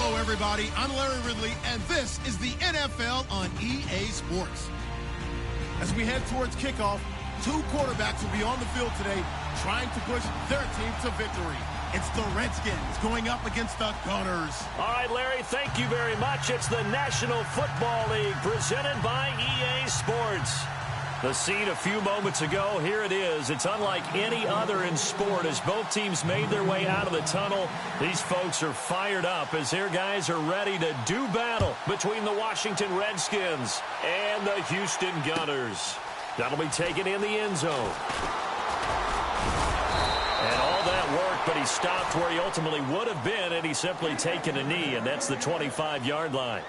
Hello, everybody. I'm Larry Ridley, and this is the NFL on EA Sports. As we head towards kickoff, two quarterbacks will be on the field today trying to push their team to victory. It's the Redskins going up against the Gunners. All right, Larry, thank you very much. It's the National Football League presented by EA Sports. The scene a few moments ago, here it is. It's unlike any other in sport as both teams made their way out of the tunnel. These folks are fired up as their guys are ready to do battle between the Washington Redskins and the Houston Gunners. That'll be taken in the end zone. And all that work, but he stopped where he ultimately would have been had he simply taken a knee, and that's the 25-yard line.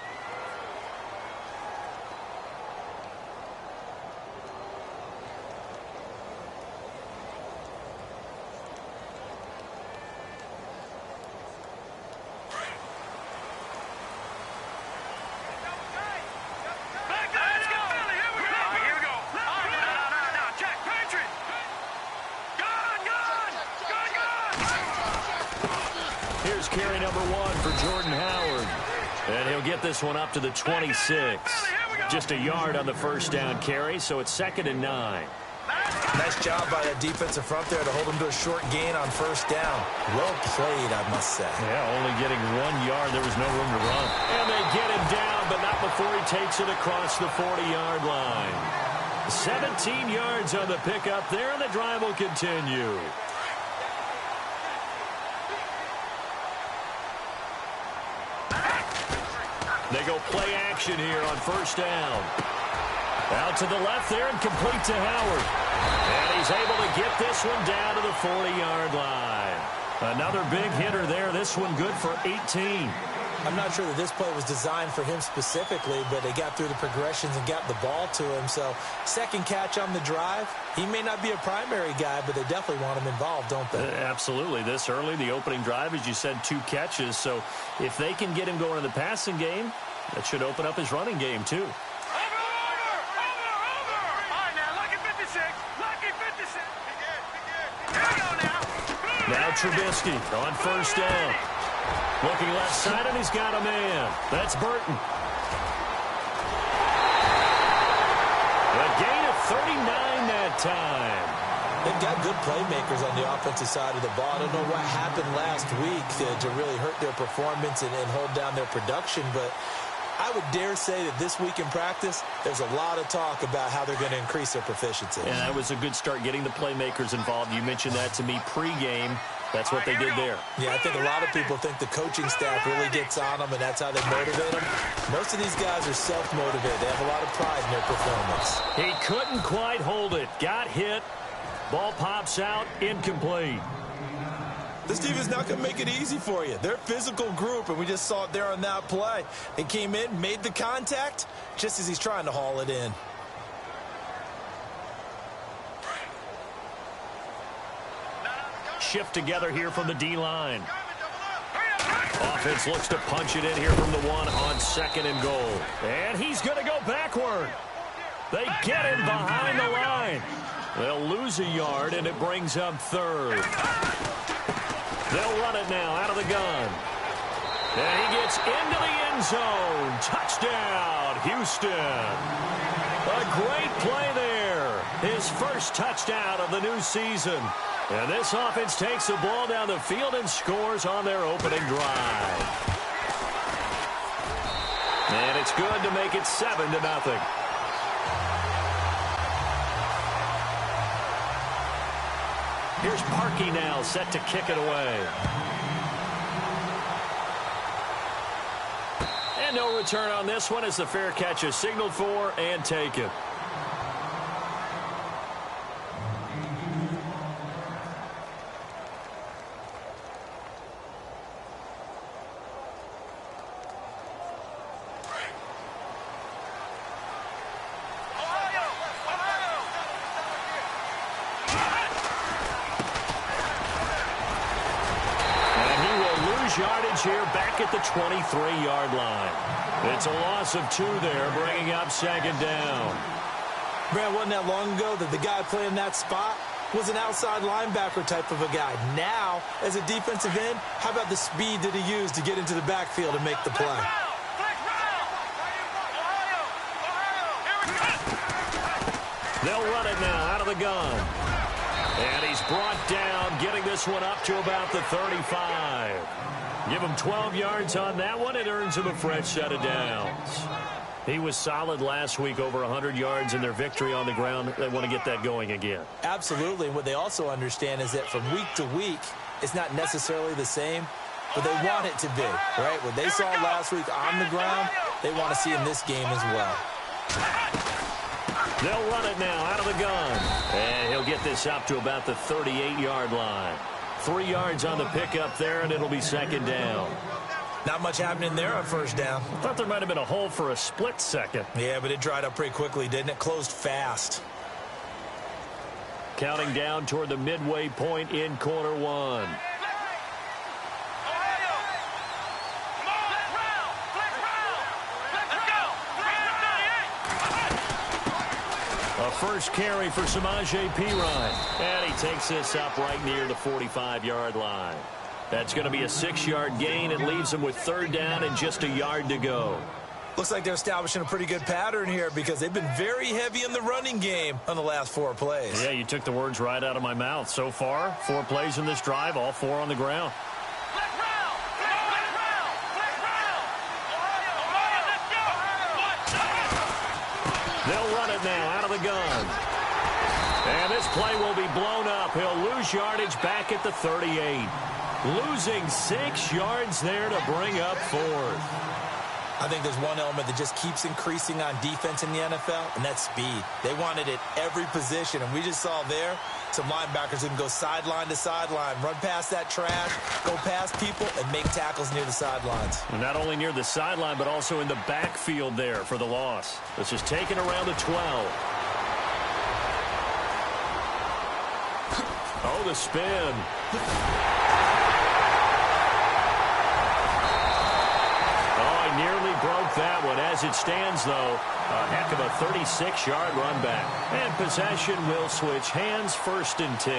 Here's carry number 1 for Jordan Howard. And he'll get this one up to the 26. Just a yard on the first down carry, so it's 2nd and 9. Nice job by that defensive front there to hold him to a short gain on first down. Well played, I must say. Yeah, only getting 1 yard. There was no room to run. And they get him down, but not before he takes it across the 40-yard line. 17 yards on the pickup there, and the drive will continue. They go play action here on first down. Out to the left there and complete to Howard. And he's able to get this one down to the 40-yard line. Another big hitter there. This one good for 18. I'm not sure that this play was designed for him specifically, but they got through the progressions and got the ball to him. So second catch on the drive. He may not be a primary guy, but they definitely want him involved, don't they? Absolutely. This early, the opening drive, as you said, 2 catches. So if they can get him going in the passing game, that should open up his running game too. Now Trubisky on first down. Looking left side, and he's got a man. That's Burton. A gain of 39 that time. They've got good playmakers on the offensive side of the ball. I don't know what happened last week to really hurt their performance and hold down their production, but I would dare say that this week in practice, there's a lot of talk about how they're going to increase their proficiency. And that was a good start getting the playmakers involved. You mentioned that to me pregame. That's what they did there. Yeah, I think a lot of people think the coaching staff really gets on them, and that's how they motivate them. Most of these guys are self-motivated. They have a lot of pride in their performance. He couldn't quite hold it. Got hit. Ball pops out. Incomplete. This team is not going to make it easy for you. They're a physical group, and we just saw it there on that play. They came in, made the contact, just as he's trying to haul it in. Shift together here from the D-line. Offense looks to punch it in here from the 1 on 2nd and goal. And he's going to go backward. They get him behind the line. They'll lose a yard, and it brings up 3rd. They'll run it now out of the gun. And he gets into the end zone. Touchdown, Houston. A great play there. His first touchdown of the new season. And this offense takes the ball down the field and scores on their opening drive. And it's good to make it 7-0. Here's Parkey now, set to kick it away. And no return on this one as the fair catch is signaled for and taken. Yardage here back at the 23-yard line. It's a loss of 2 there, bringing up 2nd down. Brad, wasn't that long ago that the guy playing that spot was an outside linebacker type of a guy. Now, as a defensive end, how about the speed that he used to get into the backfield and make the play? They'll run it now out of the gun. And he's brought down, getting this one up to about the 35. Give him 12 yards on that one. It earns him a fresh set of downs. He was solid last week, over 100 yards in their victory on the ground. They want to get that going again. Absolutely. And what they also understand is that from week to week, it's not necessarily the same, but they want it to be, right? What they saw last week on the ground, they want to see in this game as well. They'll run it now out of the gun. And he'll get this up to about the 38-yard line. 3 yards on the pickup there, and it'll be second down. Not much happening there on first down. Thought there might have been a hole for a split second. Yeah, but it dried up pretty quickly, didn't it? Closed fast. Counting down toward the midway point in quarter one. A first carry for Samaje Perine. And he takes this up right near the 45-yard line. That's going to be a 6-yard gain. It leaves them with third down and just a yard to go. Looks like they're establishing a pretty good pattern here because they've been very heavy in the running game on the last 4 plays. Yeah, you took the words right out of my mouth. So far, 4 plays in this drive, all 4 on the ground. They'll run it now out of the gun. And this play will be blown up. He'll lose yardage back at the 38. Losing 6 yards there to bring up 4th. I think there's one element that just keeps increasing on defense in the NFL, and that's speed. They want it at every position, and we just saw there some linebackers who can go sideline to sideline, run past that trash, go past people, and make tackles near the sidelines. And not only near the sideline, but also in the backfield there for the loss. This is taken around the 12. Oh, the spin. Nearly broke that one. As it stands, though, a heck of a 36-yard run back. And possession will switch hands, 1st and 10.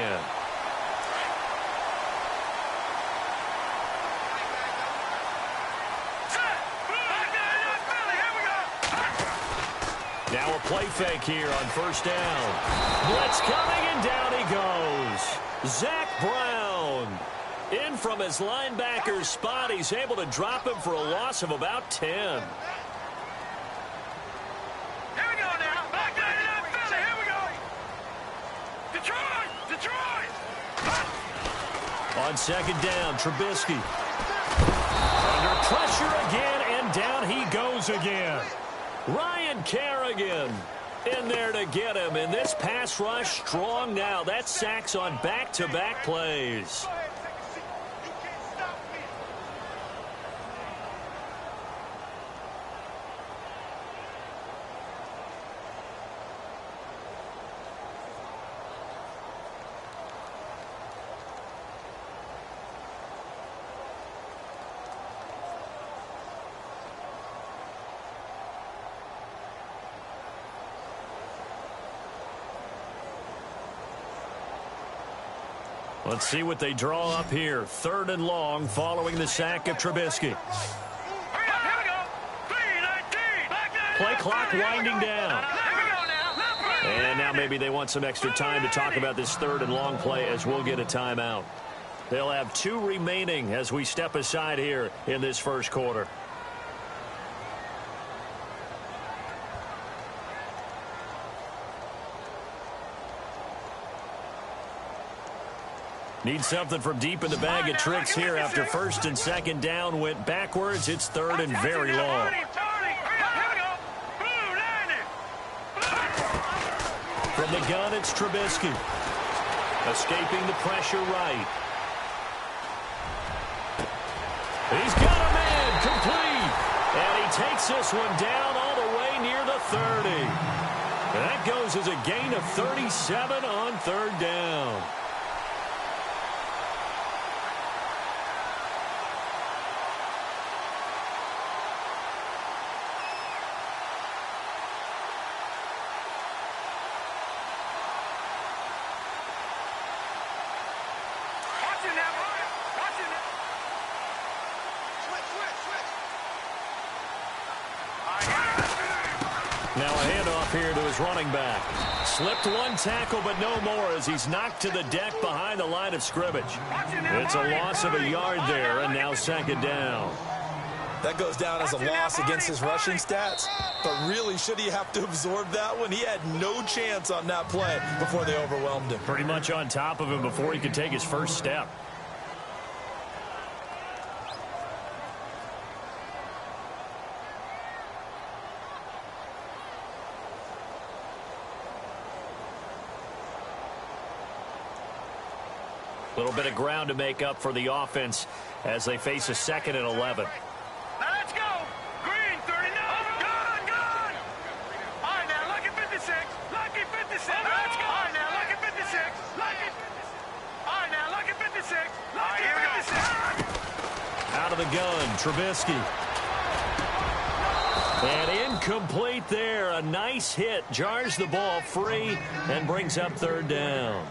Now a play fake here on 1st down. Blitz coming, and down he goes. Zach Brown. In from his linebacker's spot, he's able to drop him for a loss of about 10. Here we go now. Back to Philly. Here we go. Detroit. On 2nd down, Trubisky. Under pressure again, and down he goes again. Ryan Kerrigan in there to get him. And this pass rush strong now. That's sacks on back-to-back plays. Let's see what they draw up here. 3rd and long following the sack of Trubisky. Play clock winding down. And now maybe they want some extra time to talk about this 3rd and long play as we'll get a timeout. They'll have 2 remaining as we step aside here in this 1st quarter. Need something from deep in the bag of tricks here after 1st and 2nd down went backwards. It's 3rd and very long. From the gun, it's Trubisky. Escaping the pressure right. He's got a man complete. And he takes this one down all the way near the 30. That goes as a gain of 37 on 3rd down. Now a handoff here to his running back. Slipped one tackle, but no more as he's knocked to the deck behind the line of scrimmage. It's a loss of a yard there, and now second down. That goes down as a loss against his rushing stats, but really, should he have to absorb that one? He had no chance on that play before they overwhelmed him. Pretty much on top of him before he could take his first step. A little bit of ground to make up for the offense as they face a 2nd and 11. Now let's go. Green, 39. Good. All right, now, lucky 56. Lucky 56. Now let's go. All right, now, lucky 56. Lucky. All right, now, lucky 56. Lucky 56. Out of the gun, Trubisky. And incomplete there. A nice hit. Jars the ball free and brings up 3rd down.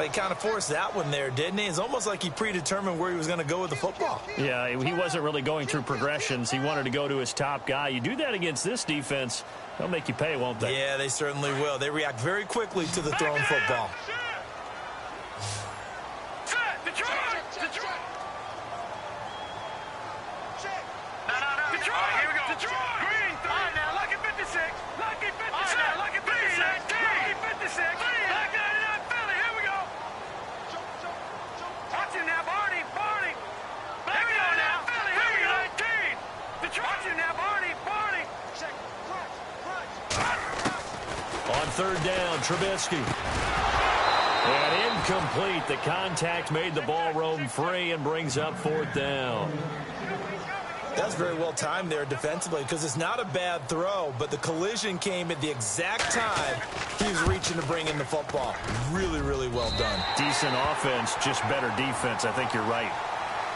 He kind of forced that one there, didn't he? It's almost like he predetermined where he was going to go with the football. Yeah, he wasn't really going through progressions. He wanted to go to his top guy. You do that against this defense, they'll make you pay, won't they? Yeah, they certainly will. They react very quickly to the thrown football. On 3rd down, Trubisky. And incomplete. The contact made the ball roam free and brings up 4th down. That's very well timed there defensively because it's not a bad throw, but the collision came at the exact time he was reaching to bring in the football. Really, really well done. Decent offense, just better defense. I think you're right.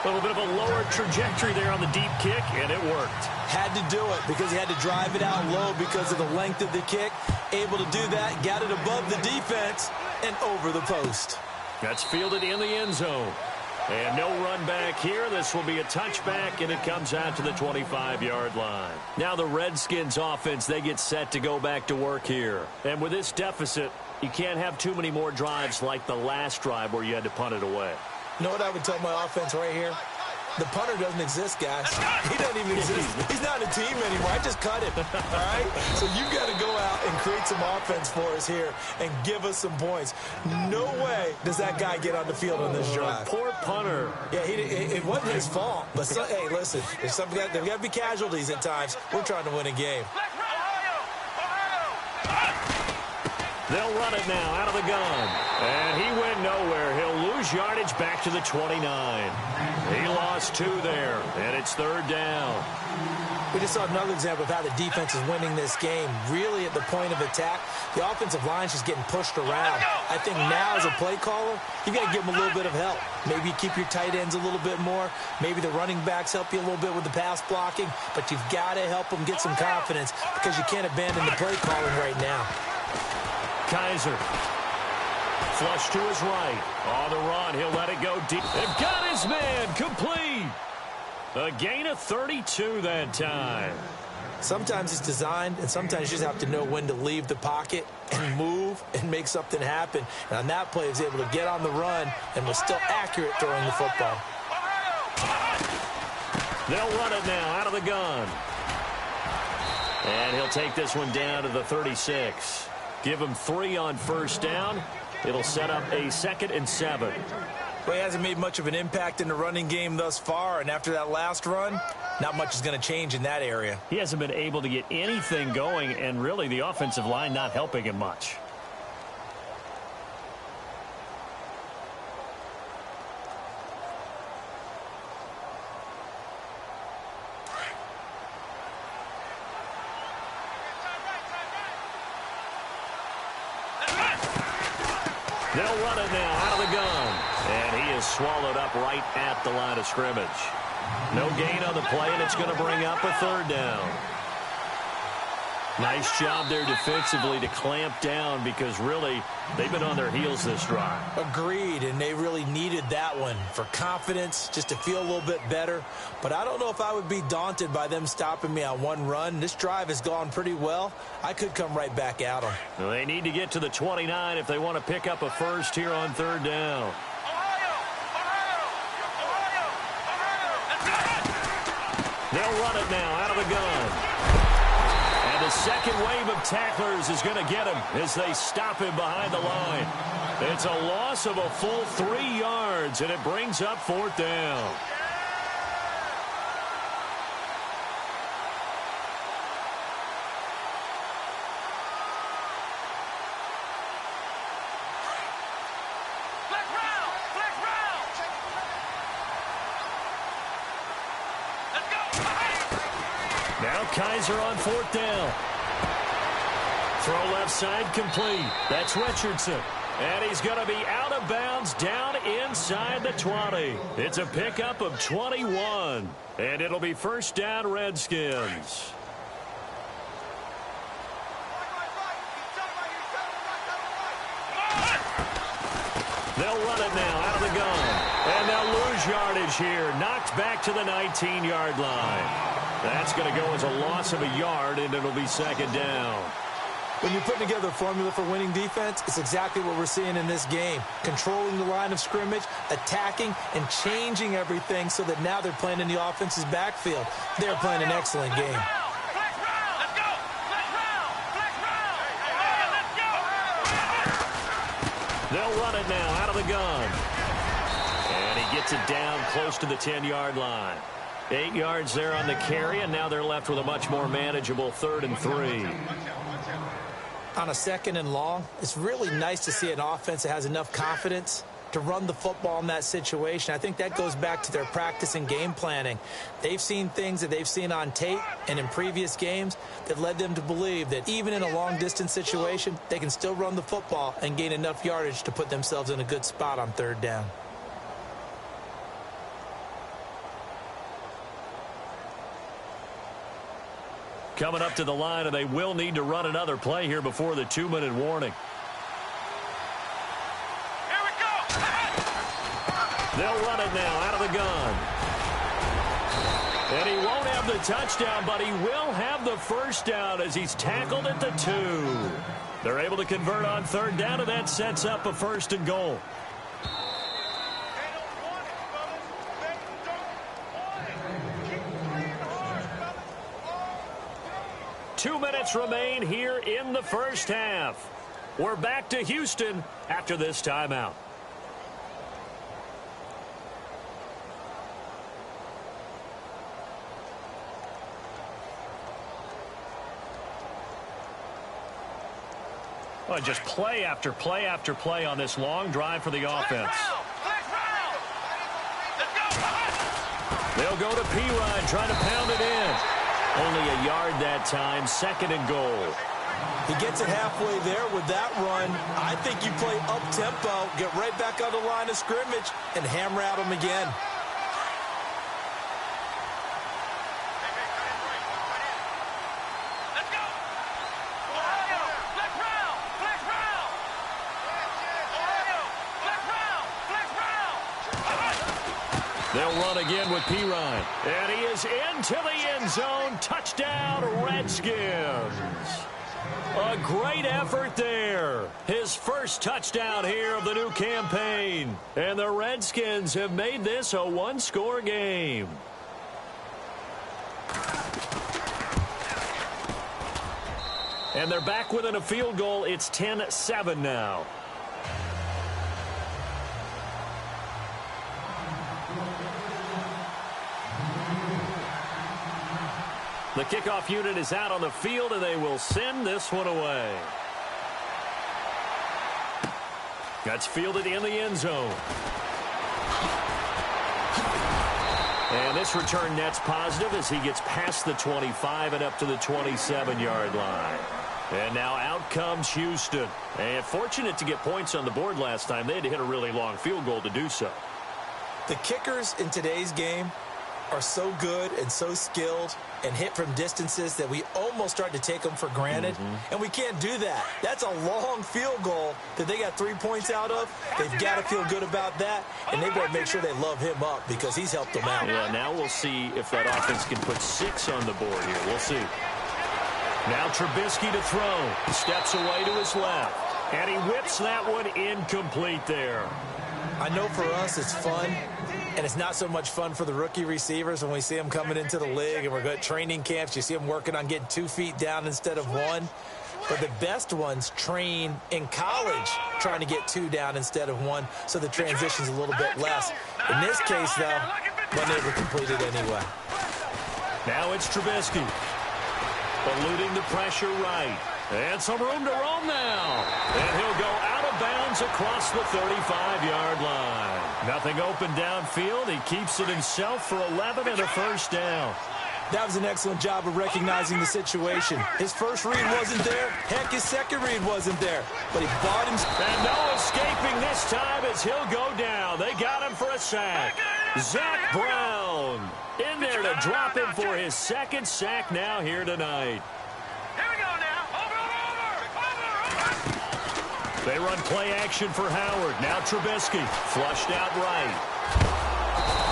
A little bit of a lower trajectory there on the deep kick, and it worked. Had to do it because he had to drive it out low because of the length of the kick. Able to do that, got it above the defense and over the post. That's fielded in the end zone. And no run back here. This will be a touchback, and it comes out to the 25-yard line. Now the Redskins offense, they get set to go back to work here. And with this deficit, you can't have too many more drives like the last drive where you had to punt it away. You know what I would tell my offense right here? The punter doesn't exist, guys. He doesn't even exist. He's not a team anymore. I just cut him, all right? So you've got to go out and create some offense for us here and give us some points. No way does that guy get on the field on this drive. Poor punter. Yeah, it wasn't his fault. But, hey, listen, there's got to be casualties at times. We're trying to win a game. They'll run it now out of the gun. And he went nowhere. He'll lose yardage back to the 29. He lost 2 there, and it's 3rd down. We just saw another example of how the defense is winning this game. Really at the point of attack, the offensive line's just getting pushed around. I think now as a play caller, you've got to give them a little bit of help. Maybe you keep your tight ends a little bit more. Maybe the running backs help you a little bit with the pass blocking. But you've got to help them get some confidence because you can't abandon the play calling right now. Kaiser. Flush to his right. On the run, he'll let it go deep. They've got his man complete. A gain of 32 that time. Sometimes it's designed, and sometimes you just have to know when to leave the pocket and move and make something happen. And on that play, he was able to get on the run and was still accurate throwing the football. They'll run it now out of the gun. And he'll take this one down to the 36. Give him 3 on 1st down. It'll set up a 2nd and 7. Well, he hasn't made much of an impact in the running game thus far, and after that last run, not much is going to change in that area. He hasn't been able to get anything going, and really the offensive line not helping him much. They'll run it now out of the gun. And he is swallowed up right at the line of scrimmage. No gain on the play, and it's going to bring up a 3rd down. Nice job there defensively to clamp down because really they've been on their heels this drive. Agreed, and they really needed that one for confidence, just to feel a little bit better. But I don't know if I would be daunted by them stopping me on one run. This drive has gone pretty well. I could come right back at them. Well, they need to get to the 29 if they want to pick up a first here on third down. They'll run it now out of the gun. And the second wave of tacklers is going to get him as they stop him behind the line. It's a loss of a full 3 yards, and it brings up fourth down. Now Kaiser on fourth down. Throw left side complete. That's Richardson. And he's going to be out of bounds down inside the 20. It's a pickup of 21. And it'll be first down Redskins. They'll run it now out of the gun. And they'll lose yardage here. Knocked back to the 19-yard line. That's going to go as a loss of a yard, and it'll be second down. When you're putting together a formula for winning defense, it's exactly what we're seeing in this game. Controlling the line of scrimmage, attacking, and changing everything so that now they're playing in the offense's backfield. They're playing an excellent game. They'll run it now out of the gun. And he gets it down close to the 10-yard line. 8 yards there on the carry, and now they're left with a much more manageable 3rd and 3. On a 2nd and long, it's really nice to see an offense that has enough confidence to run the football in that situation. I think that goes back to their practice and game planning. They've seen things that they've seen on tape and in previous games that led them to believe that even in a long-distance situation, they can still run the football and gain enough yardage to put themselves in a good spot on 3rd down. Coming up to the line, and they will need to run another play here before the 2-minute warning. Here we go. They'll run it now out of the gun. And he won't have the touchdown, but he will have the first down as he's tackled at the 2. They're able to convert on 3rd down, and that sets up a 1st and goal. 2 minutes remain here in the first half. We're back to Houston after this timeout. Well, just play after play after play on this long drive for the offense. They'll go to P-Ryan, trying to pound it in. Only a yard that time, 2nd and goal. He gets it halfway there with that run. I think you play up-tempo, get right back on the line of scrimmage, and hammer at him again. They'll run again with P-Ryan. And he is into the end zone. Touchdown, Redskins. A great effort there. His first touchdown here of the new campaign. And the Redskins have made this a 1-score game. And they're back within a field goal. It's 10-7 now. The kickoff unit is out on the field, and they will send this one away. That's fielded in the end zone. And this return net's positive as he gets past the 25 and up to the 27-yard line. And now out comes Houston. And fortunate to get points on the board last time. They had to hit a really long field goal to do so. The kickers in today's game are so good and so skilled and hit from distances that we almost start to take them for granted, and we can't do that. That's a long field goal that they got 3 points out of. They've got to feel good about that, and they better make sure they love him up because he's helped them out. Yeah, now we'll see if that offense can put 6 on the board here. We'll see. Now Trubisky to throw. Steps away to his left, and he whips that one incomplete there. I know for us it's fun, and it's not so much fun for the rookie receivers when we see them coming into the league and we're going to training camps. You see them working on getting 2 feet down instead of 1. But the best ones train in college trying to get 2 down instead of 1, so the transition's a little bit less. In this case, though, wasn't able to complete it anyway. Now it's Trubisky. Eluding the pressure right. And some room to roam now. And he'll go out of bounds across the 35-yard line. Nothing open downfield. He keeps it himself for 11 and a first down. That was an excellent job of recognizing the situation. His first read wasn't there. Heck, his second read wasn't there. But he bought him. And no escaping this time as he'll go down. They got him for a sack. Zach Brown in there to drop him for his second sack now here tonight. Here we go now. Over. They run play action for Howard. Now Trubisky flushed out right.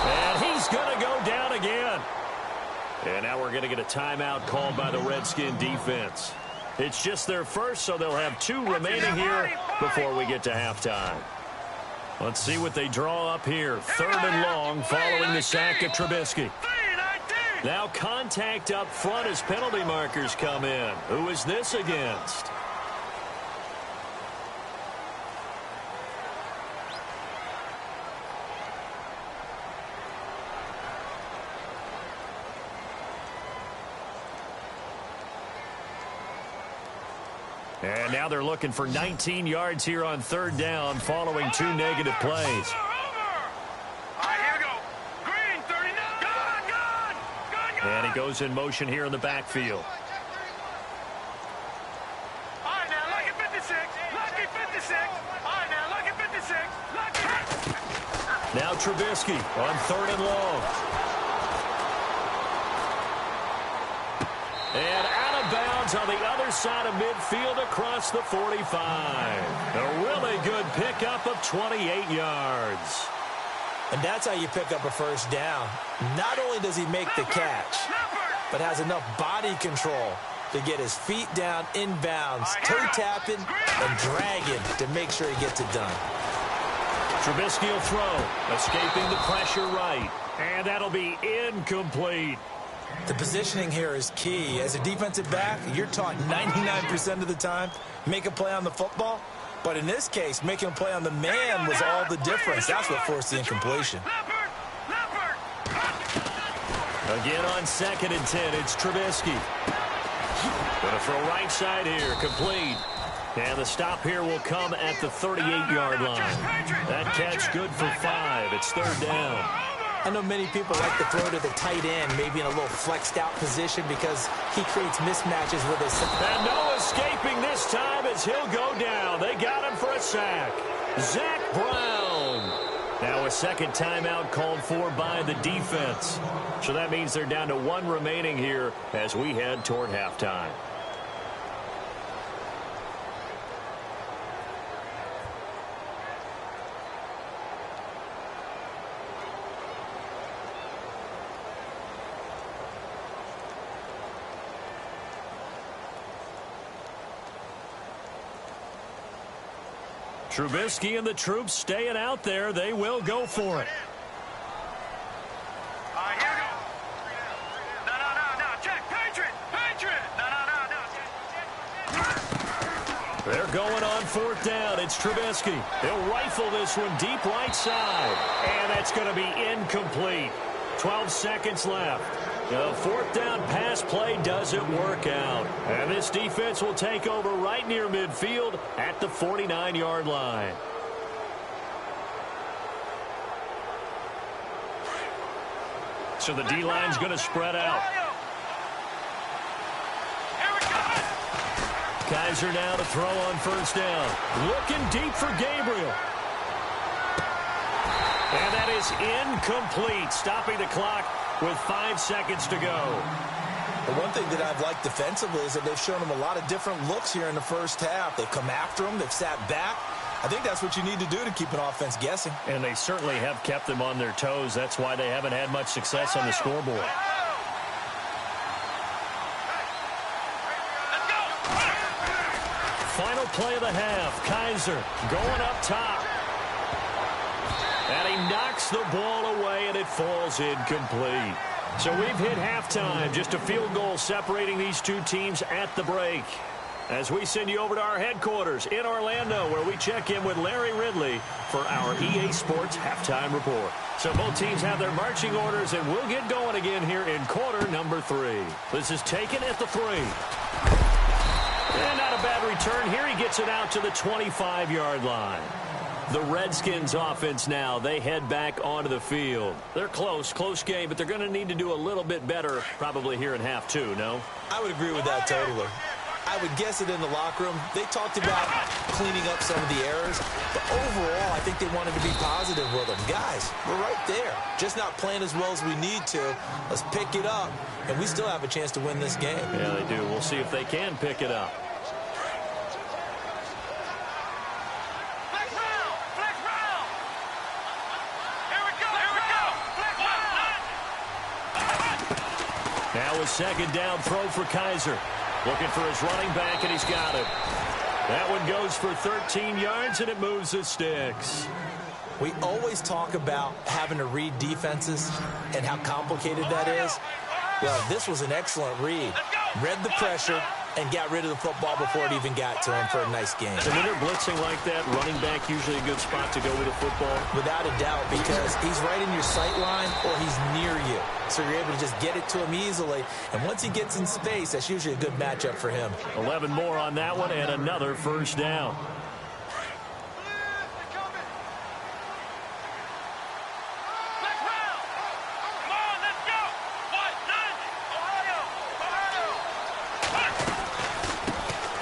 And he's going to go down again. And now we're going to get a timeout called by the Redskin defense. It's just their first, so they'll have 2 remaining here before we get to halftime. Let's see what they draw up here. 3rd and long following the sack of Trubisky. Now contact up front as penalty markers come in. Who is this against? And now they're looking for 19 yards here on 3rd down following 2 negative plays. And he goes in motion here in the backfield. All right, now, lucky 56. Lucky 56. All right, now, lucky 56. Lucky. Now Trubisky on 3rd and long. And out of bounds on the other side of midfield across the 45. A really good pickup of 28 yards. And that's how you pick up a first down. Not only does he make the catch, but has enough body control to get his feet down inbounds, toe tapping and dragging to make sure he gets it done. Trubisky will throw, escaping the pressure right. And that'll be incomplete. The positioning here is key. As a defensive back, you're taught 99% of the time, make a play on the football. But in this case, making a play on the man was all the difference. That's what forced the incompletion. Again on 2nd and 10, it's Trubisky. Going to throw right side here, complete. And the stop here will come at the 38-yard line. That catch good for 5. It's 3rd down. I know many people like to throw to the tight end, maybe in a little flexed out position because he creates mismatches with his... And no escaping this time as he'll go down. They got him for a sack. Zach Brown. Now a second timeout called for by the defense. So that means they're down to 1 remaining here as we head toward halftime. Trubisky and the troops staying out there. They will go for it. All right, here we go. No. Check. Patriot. No. They're going on 4th down. It's Trubisky. He'll rifle this one deep right side. And that's going to be incomplete. 12 seconds left. The 4th down pass play doesn't work out. And this defense will take over right near midfield at the 49-yard line. So the D-line's going to spread out. Kaiser now to throw on 1st down. Looking deep for Gabriel. And that is incomplete. Stopping the clock with 5 seconds to go. The one thing that I've liked defensively is that they've shown them a lot of different looks here in the first half. They've come after them. They've sat back. I think that's what you need to do to keep an offense guessing. And they certainly have kept them on their toes. That's why they haven't had much success on the scoreboard. Final play of the half. Kaiser going up top. And he knocks the ball away, and it falls incomplete. So we've hit halftime. Just a field goal separating these two teams at the break. As we send you over to our headquarters in Orlando, where we check in with Larry Ridley for our EA Sports Halftime Report. So both teams have their marching orders, and we'll get going again here in quarter number 3. This is taken at the 3. And not a bad return here. He gets it out to the 25-yard line. The Redskins offense now, they head back onto the field. They're close game, but they're going to need to do a little bit better probably here in half 2, no? I would agree with that totally. I would guess it in the locker room. They talked about cleaning up some of the errors, but overall, I think they wanted to be positive with them. Guys, we're right there. Just not playing as well as we need to. Let's pick it up, and we still have a chance to win this game. Yeah, they do. We'll see if they can pick it up. Now a second down throw for Kaiser. Looking for his running back, and he's got it. That one goes for 13 yards, and it moves the sticks. We always talk about having to read defenses and how complicated that is. Well, this was an excellent read. Read the pressure and got rid of the football before it even got to him for a nice game. And when they're blitzing like that, running back usually a good spot to go with the football? Without a doubt, because he's right in your sight line or he's near you. So you're able to just get it to him easily. And once he gets in space, that's usually a good matchup for him. 11 more on that one and another first down.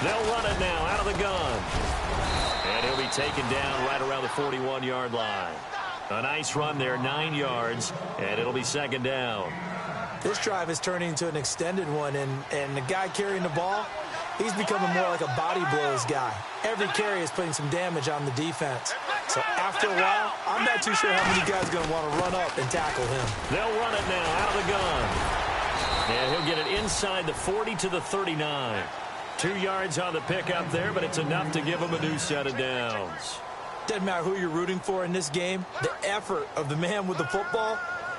They'll run it now out of the gun. And he'll be taken down right around the 41-yard line. A nice run there, 9 yards, and it'll be second down. This drive is turning into an extended one, and the guy carrying the ball, he's becoming more like a body blows guy. Every carry is putting some damage on the defense. So after a while, I'm not too sure how many guys are going to want to run up and tackle him. They'll run it now out of the gun. And he'll get it inside the 40 to the 39. 2 yards on the pickup there, but it's enough to give him a new set of downs. Doesn't matter who you're rooting for in this game. The effort of the man with the football,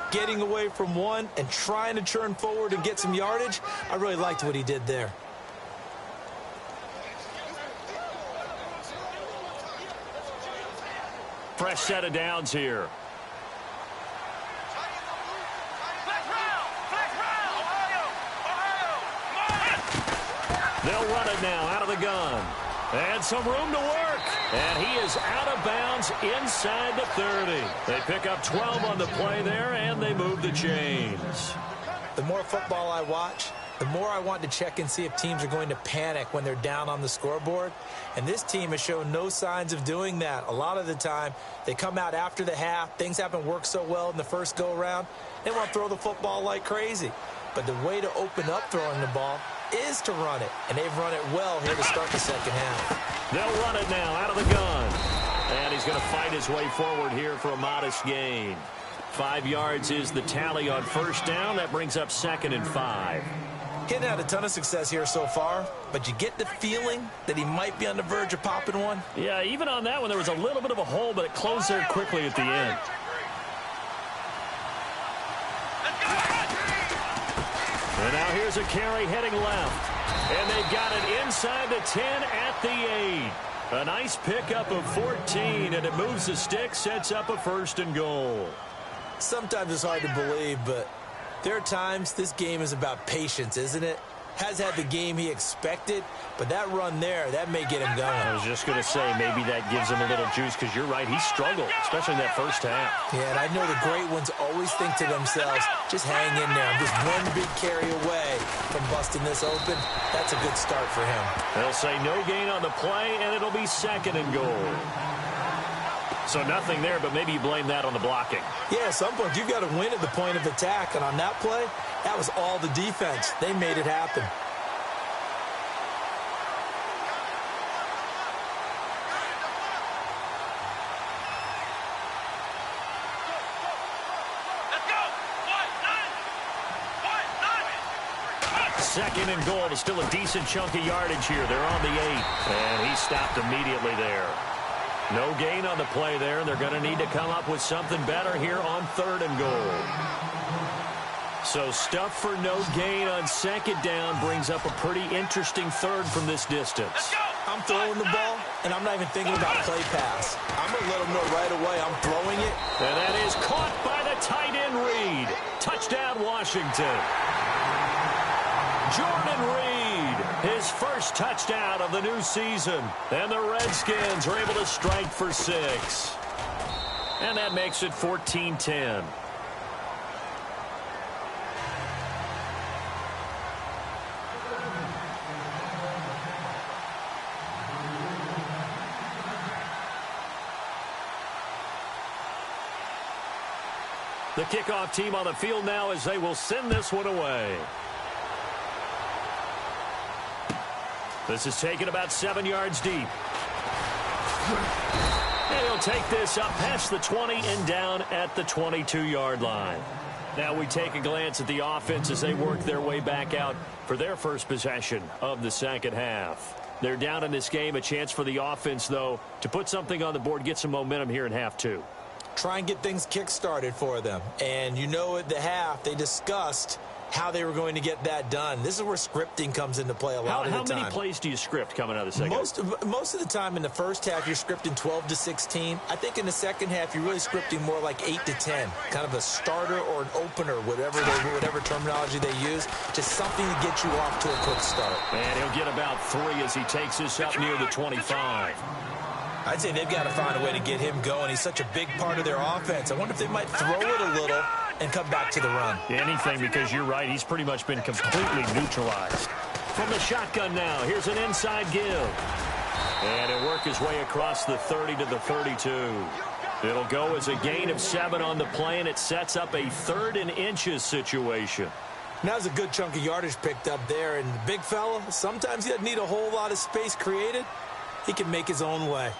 getting away from one and trying to turn forward and get some yardage, I really liked what he did there. Fresh set of downs here. They'll run it now out of the gun. And some room to work. And he is out of bounds inside the 30. They pick up 12 on the play there, and they move the chains. The more football I watch, the more I want to check and see if teams are going to panic when they're down on the scoreboard. And this team has shown no signs of doing that. A lot of the time, they come out after the half. Things haven't worked so well in the first go-around. They want to throw the football like crazy. But the way to open up throwing the ball is to run it, and they've run it well here to start the second half. They'll run it now out of the gun. And he's going to fight his way forward here for a modest gain. 5 yards is the tally on first down. That brings up 2nd and 5. He hadn't had a ton of success here so far, but you get the feeling that he might be on the verge of popping one. Yeah, even on that one, there was a little bit of a hole, but it closed there quickly at the end. And now here's a carry heading left. And they've got it inside the 10 at the 8. A nice pickup of 14, and it moves the stick, sets up a 1st and goal. Sometimes it's hard to believe, but there are times this game is about patience, isn't it? Has had the game he expected, but that run there, that may get him going. I was just going to say, maybe that gives him a little juice, because you're right, he struggled, especially in that first half. Yeah, and I know the great ones always think to themselves, just hang in there. I'm just one big carry away from busting this open. That's a good start for him. They'll say no gain on the play, and it'll be 2nd and goal. So nothing there, but maybe you blame that on the blocking. Yeah, at some point, you've got to win at the point of attack. And on that play, that was all the defense. They made it happen. Second and goal. It's still a decent chunk of yardage here. They're on the 8. And he stopped immediately there. No gain on the play there, and they're going to need to come up with something better here on 3rd and goal. So stuff for no gain on 2nd down brings up a pretty interesting 3rd from this distance. I'm throwing the ball, and I'm not even thinking about play pass. I'm going to let them know right away I'm throwing it. And that is caught by the tight end Reed. Touchdown, Washington. Jordan Reed, his first touchdown of the new season. And the Redskins are able to strike for 6. And that makes it 14-10. The kickoff team on the field now as they will send this one away. This is taken about 7 yards deep. And he'll take this up past the 20 and down at the 22-yard line. Now we take a glance at the offense as they work their way back out for their first possession of the 2nd half. They're down in this game. A chance for the offense, though, to put something on the board, get some momentum here in half 2. Try and get things kick-started for them. And you know at the half, they discussed how they were going to get that done. This is where scripting comes into play a lot of the time. How many plays do you script coming out of the second? Most of the time in the first half, you're scripting 12 to 16. I think in the second half, you're really scripting more like 8 to 10. Kind of a starter or an opener, whatever terminology they use. Just something to get you off to a quick start. And he'll get about 3 as he takes this up near the 25. I'd say they've got to find a way to get him going. He's such a big part of their offense. I wonder if they might throw it a little and come back to the run. Anything, because you're right. He's pretty much been completely neutralized. From the shotgun now, here's an inside give. And he'll work his way across the 30 to the 32. It'll go as a gain of 7 on the play, and it sets up a 3rd and inches situation. Now there's a good chunk of yardage picked up there. And the big fella, sometimes he doesn't need a whole lot of space created. He can make his own way.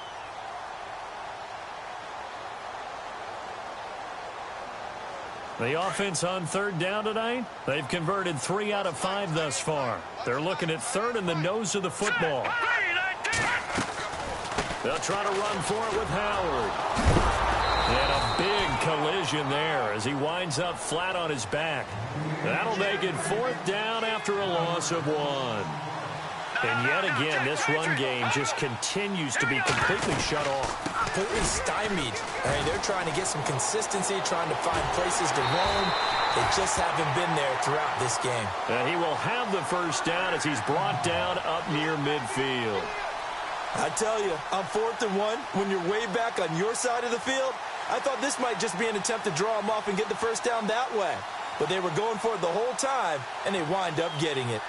The offense on 3rd down tonight, they've converted 3 out of 5 thus far. They're looking at 3rd in the nose of the football. They'll try to run for it with Howard. And a big collision there as he winds up flat on his back. That'll make it 4th down after a loss of 1. And yet again, this run game just continues to be completely shut off. Completely stymied. I mean, they're trying to get some consistency, trying to find places to roam. They just haven't been there throughout this game. And he will have the first down as he's brought down up near midfield. I tell you, on 4th and 1, when you're way back on your side of the field, I thought this might just be an attempt to draw him off and get the first down that way. But they were going for it the whole time, and they wind up getting it.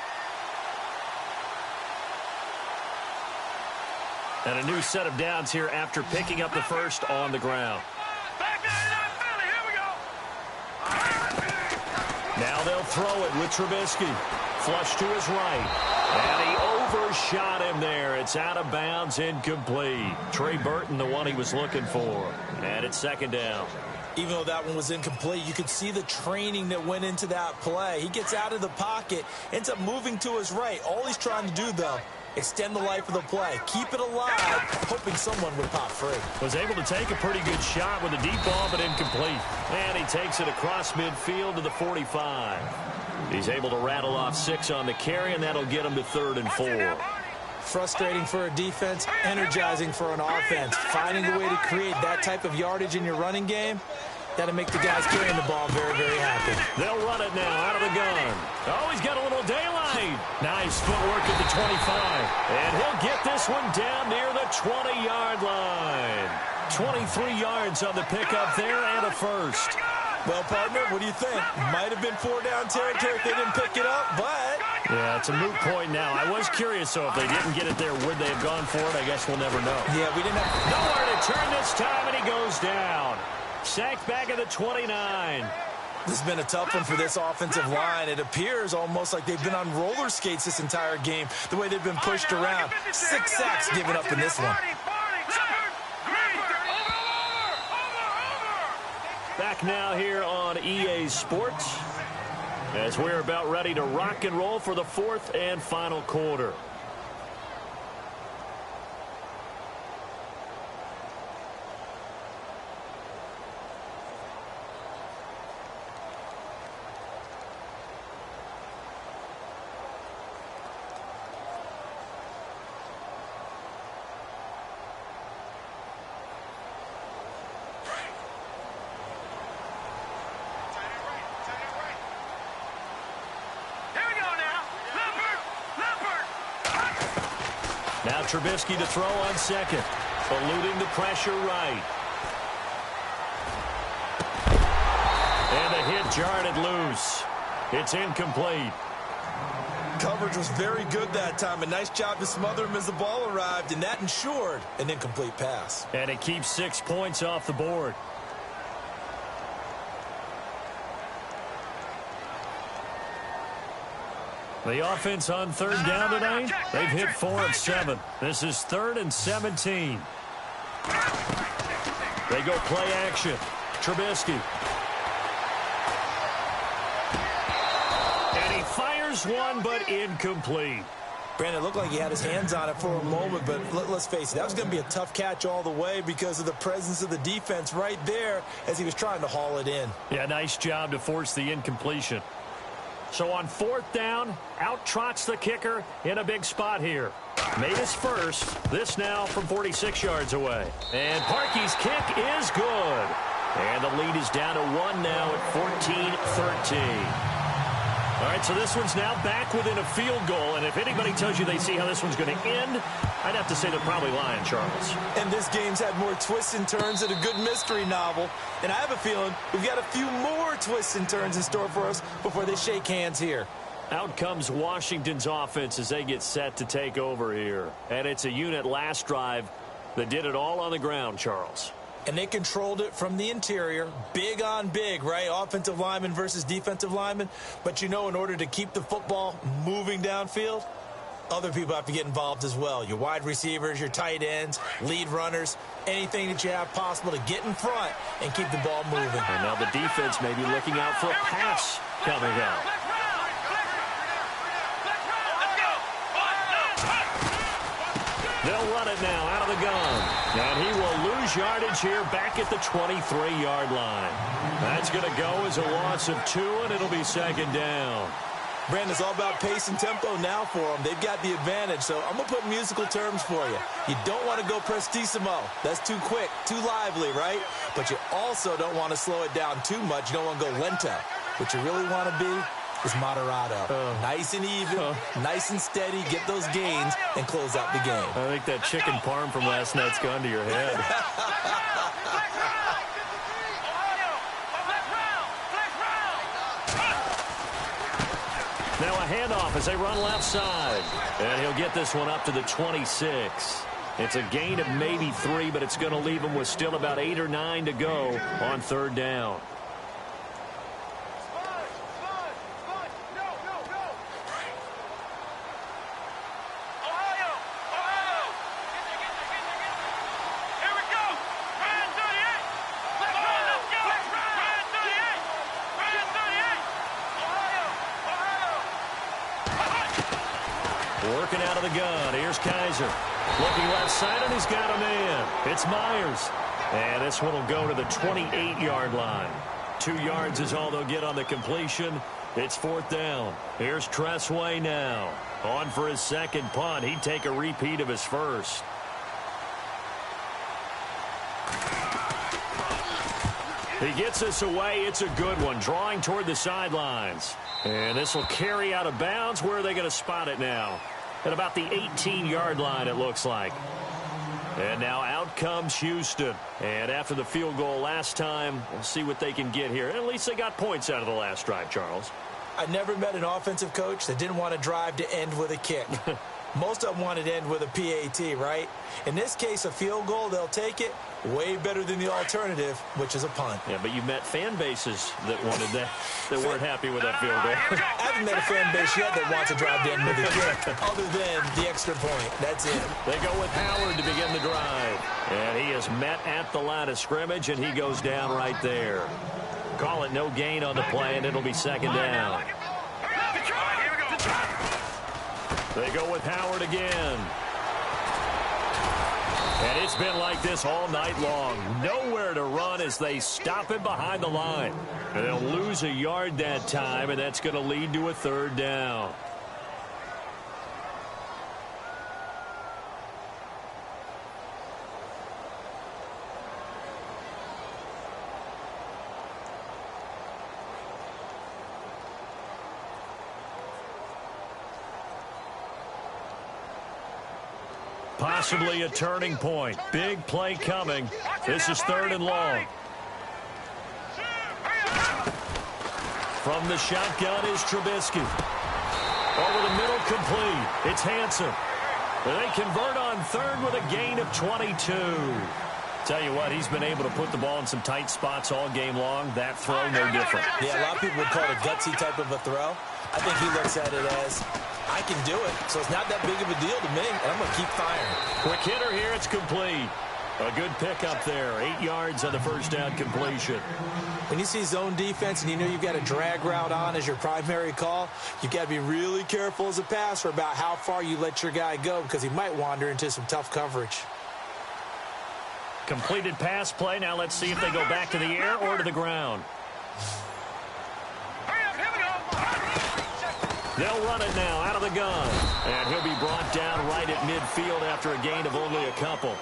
And a new set of downs here after picking up the first on the ground. Now they'll throw it with Trubisky. Flush to his right. And he overshot him there. It's out of bounds, incomplete. Trey Burton, the one he was looking for. And it's 2nd down. Even though that one was incomplete, you could see the training that went into that play. He gets out of the pocket, ends up moving to his right. All he's trying to do, though, extend the life of the play. Keep it alive, hoping someone would pop free. Was able to take a pretty good shot with a deep ball, but incomplete. And he takes it across midfield to the 45. He's able to rattle off 6 on the carry, and that'll get him to 3rd and 4. Frustrating for a defense, energizing for an offense. Finding a way to create that type of yardage in your running game, that'll make the guys carrying the ball very, very happy. They'll run it now out of the gun. Oh, he's got a little daylight. Nice footwork at the 25. And he'll get this one down near the 20-yard line. 23 yards on the pickup there and a first. Well, partner, what do you think? Might have been 4 down territory if they didn't pick it up, but Yeah, it's a moot point now. I was curious, so if they didn't get it there, would they have gone for it? I guess we'll never know. Yeah, we didn't have nowhere to turn this time, and he goes down. Sacked back at the 29. This has been a tough one for this offensive line. It appears almost like they've been on roller skates this entire game, the way they've been pushed around. 6 sacks given up in this one. Back now here on EA Sports as we're about ready to rock and roll for the fourth and final quarter. Now Trubisky to throw on second, eluding the pressure right. And the hit jarred it loose. It's incomplete. Coverage was very good that time. A nice job to smother him as the ball arrived, and that ensured an incomplete pass. And it keeps 6 points off the board. The offense on third down tonight, they've hit 4 of 7. This is 3rd and 17. They go play action. Trubisky. And he fires one, but incomplete. Brandon, it looked like he had his hands on it for a moment, but let's face it, that was going to be a tough catch all the way because of the presence of the defense right there as he was trying to haul it in. Yeah, nice job to force the incompletion. So on 4th down, out trots the kicker in a big spot here. Made his first. This now from 46 yards away. And Parkey's kick is good. And the lead is down to 1 now at 14-13. All right, so this one's now back within a field goal. And if anybody tells you they see how this one's going to end, I'd have to say they're probably lying, Charles. And this game's had more twists and turns than a good mystery novel. And I have a feeling we've got a few more twists and turns in store for us before they shake hands here. Out comes Washington's offense as they get set to take over here. And it's a unit last drive that did it all on the ground, Charles. And they controlled it from the interior, big on big, right? Offensive lineman versus defensive lineman. But you know, in order to keep the football moving downfield, other people have to get involved as well. Your wide receivers, your tight ends, lead runners, anything that you have possible to get in front and keep the ball moving. And now the defense may be looking out for a pass coming out. They'll run it now out of the gun. And he will lose yardage here back at the 23-yard line. That's going to go as a loss of 2, and it'll be 2nd down. Brandon, it's all about pace and tempo now for them. They've got the advantage, so I'm going to put musical terms for you. You don't want to go prestissimo. That's too quick, too lively, right? But you also don't want to slow it down too much. You don't want to go lento. What you really want to be is moderato. Nice and even, nice and steady, get those gains, and close out the game. I think that chicken parm from last night's gone to your head. Now a handoff as they run left side. And he'll get this one up to the 26. It's a gain of maybe 3, but it's going to leave him with still about 8 or 9 to go on 3rd down. Working out of the gun. Here's Kaiser. Looking left side, and he's got a man. It's Myers. And this one will go to the 28-yard line. 2 yards is all they'll get on the completion. It's 4th down. Here's Tressway now. On for his second punt. He'd take a repeat of his first. He gets this away. It's a good one. Drawing toward the sidelines. And this will carry out of bounds. Where are they going to spot it now? At about the 18-yard line, it looks like. And now out comes Houston. And after the field goal last time, we'll see what they can get here. At least they got points out of the last drive, Charles. I never met an offensive coach that didn't want to drive to end with a kick. Most of them wanted to end with a PAT, right? In this case, a field goal, they'll take it. Way better than the alternative, which is a punt. Yeah, but you met fan bases that wanted that, that weren't happy with that field goal. I haven't met a fan base yet that wants to drive to end with a kick, other than the extra point. That's it. They go with Howard to begin the drive. And he is met at the line of scrimmage, and he goes down right there. Call it no gain on the play, and it'll be second down. They go with Howard again. And it's been like this all night long. Nowhere to run as they stop him behind the line. And they'll lose a yard that time, and that's going to lead to a third down. Possibly a turning point. Big play coming. This is third and long. From the shotgun is Trubisky. Over the middle, complete. It's Hanson. They convert on third with a gain of 22. Tell you what, he's been able to put the ball in some tight spots all game long. That throw, no different. Yeah, a lot of people would call it a gutsy type of a throw. I think he looks at it as, I can do it, so it's not that big of a deal to me, and I'm going to keep firing. Quick hitter here, it's complete. A good pickup there. 8 yards on the first down completion. When you see zone defense and you know you've got a drag route on as your primary call, you've got to be really careful as a passer about how far you let your guy go because he might wander into some tough coverage. Completed pass play. Now let's see if they go back to the air or to the ground. They'll run it now out of the gun. And he'll be brought down right at midfield after a gain of only a couple.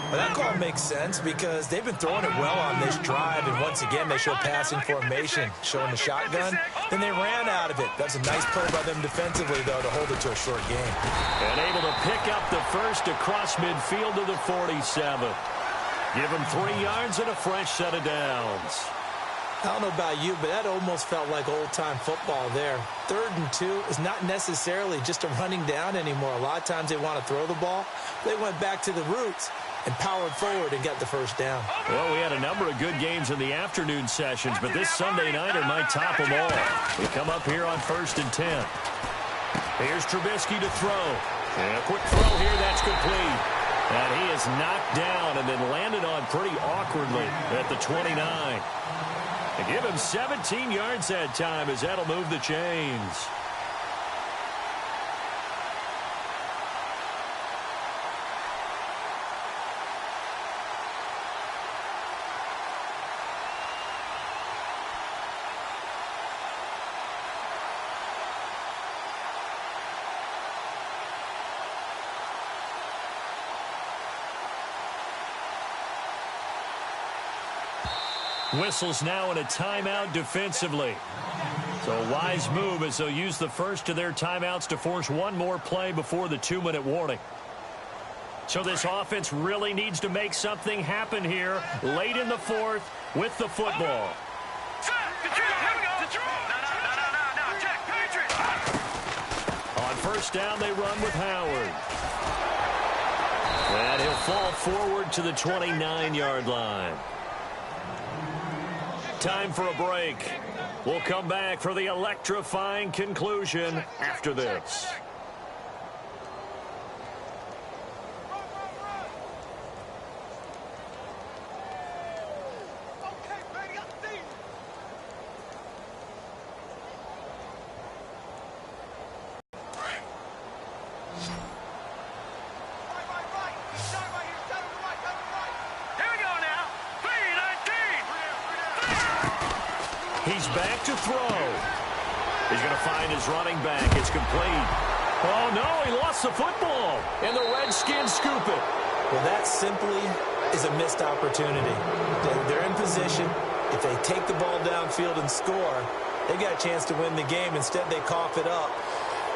Well, that call makes sense because they've been throwing it well on this drive, and once again they show passing formation, showing the shotgun. Then they ran out of it. That's a nice play by them defensively, though, to hold it to a short game. And able to pick up the first across midfield to the 47. Give him 3 yards and a fresh set of downs. I don't know about you, but that almost felt like old-time football there. 3rd and 2 is not necessarily just a running down anymore. A lot of times they want to throw the ball. They went back to the roots and powered forward and got the first down. Well, we had a number of good games in the afternoon sessions, but this Sunday nighter might top them all. We come up here on 1st and 10. Here's Trubisky to throw. And a quick throw here, that's complete. And he is knocked down and then landed on pretty awkwardly at the 29. They give him 17 yards that time as that'll move the chains. Whistles now in a timeout defensively. So a wise move as they'll use the first of their timeouts to force one more play before the 2-minute warning. So this offense really needs to make something happen here late in the 4th with the football. On first down, they run with Howard. And he'll fall forward to the 29-yard line. Time for a break. We'll come back for the electrifying conclusion after this. He's back to throw. He's going to find his running back. It's complete. Oh, no, he lost the football. And the Redskins scoop it. Well, that simply is a missed opportunity. They're in position. If they take the ball downfield and score, they got a chance to win the game. Instead, they cough it up.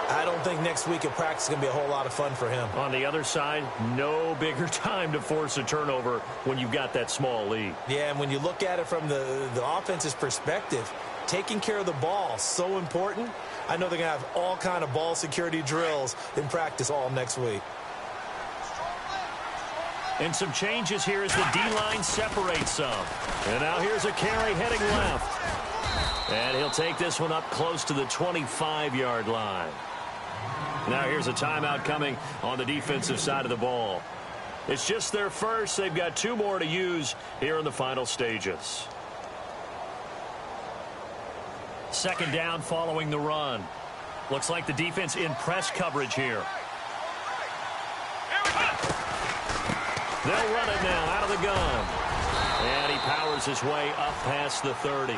I don't think next week at practice is going to be a whole lot of fun for him. On the other side, no bigger time to force a turnover when you've got that small lead. Yeah, and when you look at it from the offense's perspective, taking care of the ball, so important. I know they're going to have all kind of ball security drills in practice all next week. And some changes here as the D-line separates some. And now here's a carry heading left. And he'll take this one up close to the 25-yard line. Now here's a timeout coming on the defensive side of the ball. It's just their first. They've got 2 more to use here in the final stages. Second down following the run. Looks like the defense in press coverage here. They'll run it now out of the gun. And he powers his way up past the 30.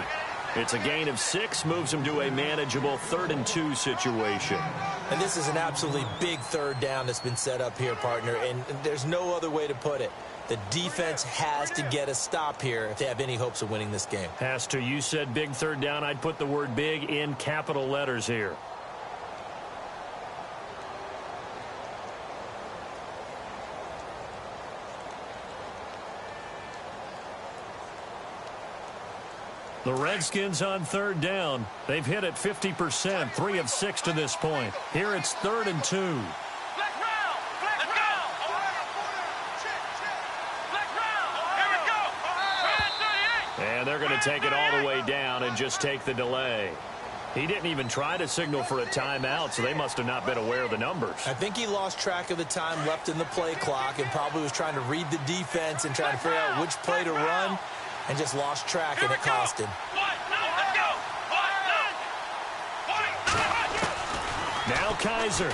It's a gain of 6, moves him to a manageable 3rd and 2 situation. And this is an absolutely big third down that's been set up here, partner, and there's no other way to put it. The defense has to get a stop here if they have any hopes of winning this game. Has to. You said big third down. I'd put the word big in capital letters here. The Redskins on third down. They've hit it 50%, 3 of 6 to this point. Here it's 3rd and 2. And they're going to take it all the way down and just take the delay. He didn't even try to signal for a timeout, so they must have not been aware of the numbers. I think he lost track of the time left in the play clock and probably was trying to read the defense and trying to figure out which play to run, and just lost track, and it cost him. Now Kaiser.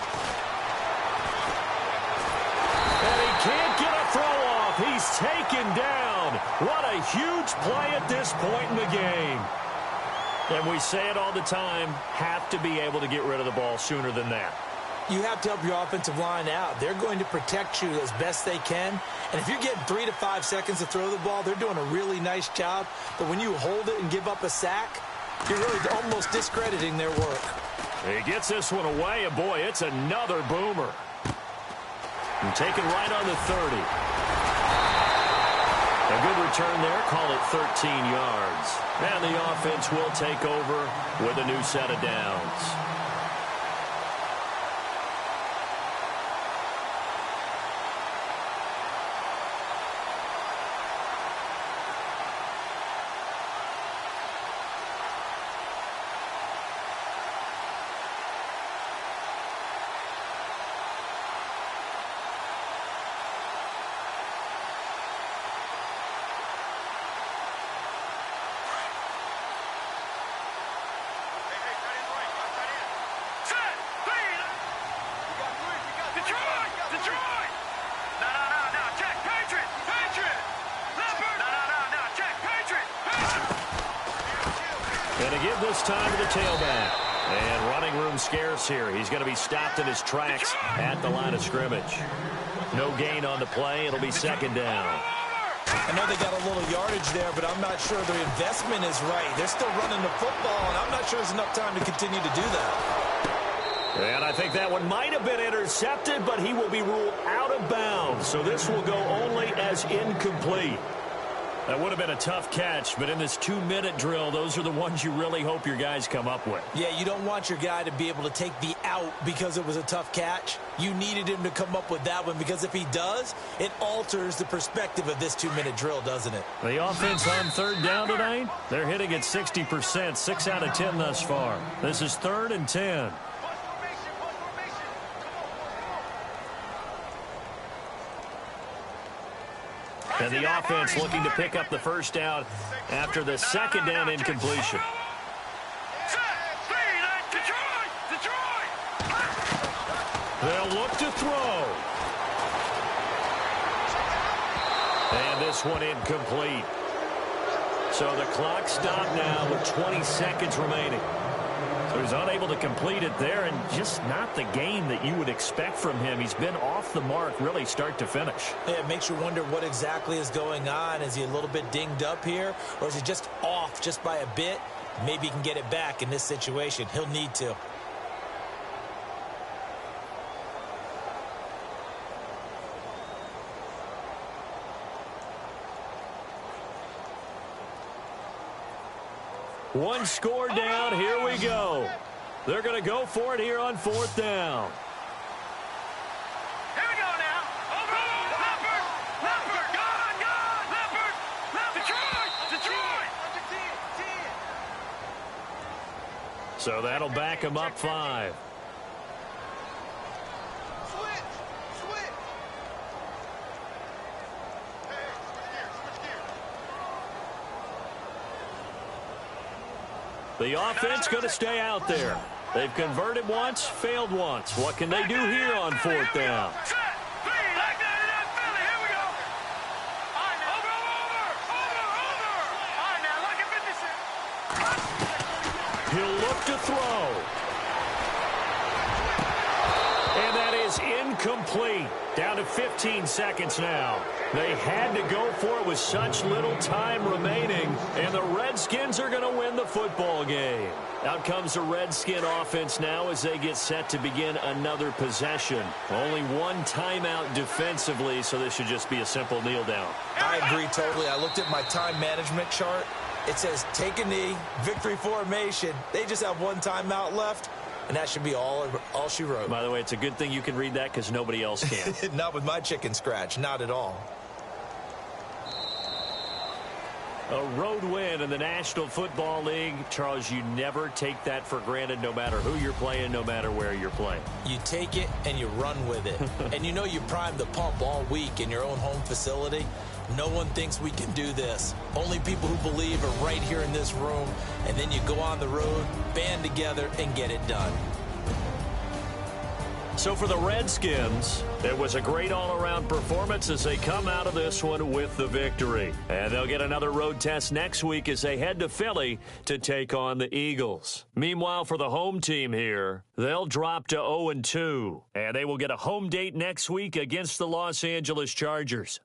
And he can't get a throw off. He's taken down. What a huge play at this point in the game. And we say it all the time, have to be able to get rid of the ball sooner than that. You have to help your offensive line out. They're going to protect you as best they can. And if you're getting 3 to 5 seconds to throw the ball, they're doing a really nice job. But when you hold it and give up a sack, you're really almost discrediting their work. He gets this one away, and boy, it's another boomer. And taken right on the 30. A good return there, call it 13 yards. And the offense will take over with a new set of downs. And to give this time to the tailback. And running room scarce here. He's going to be stopped in his tracks at the line of scrimmage. No gain on the play. It'll be second down. I know they got a little yardage there, but I'm not sure their investment is right. They're still running the football, and I'm not sure there's enough time to continue to do that. And I think that one might have been intercepted, but he will be ruled out of bounds. So this will go only as incomplete. That would have been a tough catch, but in this 2-minute drill, those are the ones you really hope your guys come up with. Yeah, you don't want your guy to be able to take the out because it was a tough catch. You needed him to come up with that one, because if he does, it alters the perspective of this 2-minute drill, doesn't it? The offense on third down tonight, they're hitting at 60%, 6 out of 10 thus far. This is 3rd and 10. And the offense looking to pick up the first down after the second down incompletion. They'll look to throw. And this one incomplete. So the clock stopped now with 20 seconds remaining. So he's unable to complete it there, and just not the game that you would expect from him. He's been off the mark really start to finish. Yeah, it makes you wonder what exactly is going on. Is he a little bit dinged up here, or is he just off just by a bit? Maybe he can get it back in this situation. He'll need to. One score down. Here we go. They're going to go for it here on 4th down. Here we go now. Over. Leopard. Leopard. Gone. Leopard. Detroit. So that'll back them up 5. The offense going to stay out there. They've converted once, failed once. What can they do here on 4th down? Set. 3. Like that in that Philly. Here we go. All right, now. Over. All right, now. Look at 56. He'll look to throw. And that is incomplete. Down to 15 seconds now. They had to go for it with such little time remaining, and the Redskins are going to win the football game. Out comes the Redskin offense now as they get set to begin another possession. Only one timeout defensively, so this should just be a simple kneel down. I agree totally. I looked at my time management chart. It says take a knee, victory formation. They just have one timeout left, and that should be all she wrote. By the way, it's a good thing you can read that because nobody else can. Not with my chicken scratch, not at all. A road win in the National Football League. Charles, you never take that for granted no matter who you're playing, no matter where you're playing. You take it and you run with it. And you know you primed the pump all week in your own home facility. No one thinks we can do this. Only people who believe are right here in this room. And then you go on the road, band together, and get it done. So for the Redskins, it was a great all-around performance as they come out of this one with the victory. And they'll get another road test next week as they head to Philly to take on the Eagles. Meanwhile, for the home team here, they'll drop to 0-2. And they will get a home date next week against the Los Angeles Chargers.